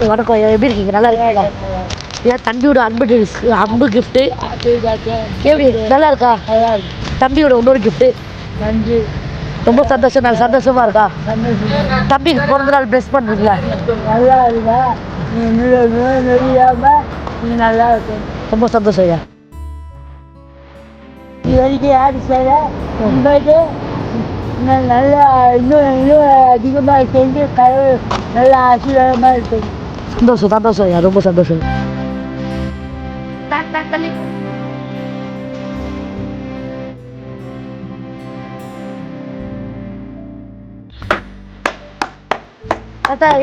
வணக்கம் ஐயா, எப்படி இருக்கீங்க? நல்லா இருக்கீங்களா? ஏன் தம்பியோட அன்பு கிஃப்ட்டு எப்படி நல்லா இருக்கா? தம்பியோட இன்னொரு கிஃப்ட்டு. நன்றி, ரொம்ப சந்தோஷம். நான் சந்தோஷமா இருக்கா? தம்பிக்கு பிறந்த நாள் ப்ளஸ் பண்ணுறீங்களா? நல்லா இருக்கா? நல்லா இருக்கு. ரொம்ப சந்தோஷம் ஐயா. இது வரைக்கும் யாரு செய்ய போயிட்டு நல்லா இன்னும் அதிகமாக செஞ்சு கடவுள் நல்லா ஆசீர்வாதமாக இருக்கு. சந்தோஷம் சந்தோஷம் ஐயா, ரொம்ப சந்தோஷம். தாத்தா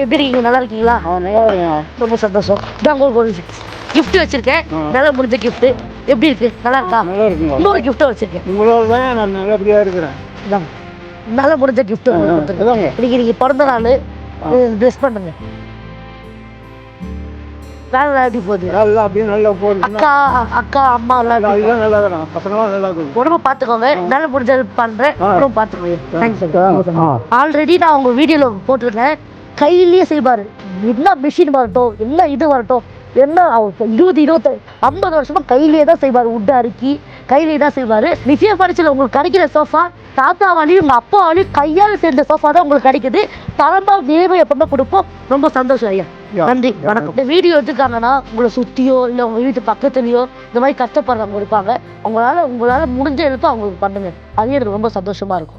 எப்படி இருக்கீங்க? நல்லா இருக்கீங்களா? நல்லா இருக்கேன். ரொம்ப சந்தோஷம். இதான் உங்களுக்கு ஒரு கிஃப்ட் வச்சிருக்கேன். நல்லா முடிஞ்ச கிஃப்ட். எப்படி இருக்கு? நல்லா இருக்கா? நல்லா இருக்குங்க. இன்னொரு கிஃப்ட்டை வச்சிருக்கேன். உங்களோட தான் நான் நல்லபடியாக இருக்கிறேன். இதான் நல்லா முடிஞ்ச கிஃப்ட். இன்னைக்கு நீங்கள் பிறந்த நாள் ட்ரெஸ் பண்ணுங்க. வேலை எப்படி போகுது? நல்லா அப்படியே நல்லா போகுது. அக்கா அம்மா எல்லாம் எல்லாம் நல்லா இருக்கிறான். பசங்களாம் நல்லா இருக்குது. உடம்பு பார்த்துக்கோங்க. நல்ல முடிஞ்சது பண்ணுறேன். உடம்பு பார்த்துக்கோங்க. தேங்க்ஸ். ஆல்ரெடி நான் உங்க வீடியோவில் போட்டிருக்கேன். கையிலேயே செய்வார். என்ன மிஷின் வரட்டும், என்ன இது வரட்டும், என்ன 20-50 வருஷமா கையிலேயே தான் செய்வார். உட்டை அறுக்கி கையிலேயே தான் செய்வார். நிச்சயம் படிச்சல உங்களுக்கு கிடைக்கிற சோஃபா தாத்தாவாலையும் உங்கள் அப்பாவாலையும் கையால் சேர்ந்த சோஃபா தான் உங்களுக்கு கிடைக்குது. தரமாக தேவை எப்பவுமே கொடுப்போம். ரொம்ப சந்தோஷம் ஐயா. நன்றி, வணக்கம். இந்த வீடியோ எடுத்துக்காங்கன்னா உங்களை சுற்றியோ இல்லை உங்கள் வீட்டு பக்கத்துலேயோ இந்த மாதிரி கஷ்டப்படுறவங்க இருப்பாங்க. உங்களால் முடிஞ்ச எழுப்ப அவங்களுக்கு பண்ணுங்க. அது எனக்கு ரொம்ப சந்தோஷமாக இருக்கும்.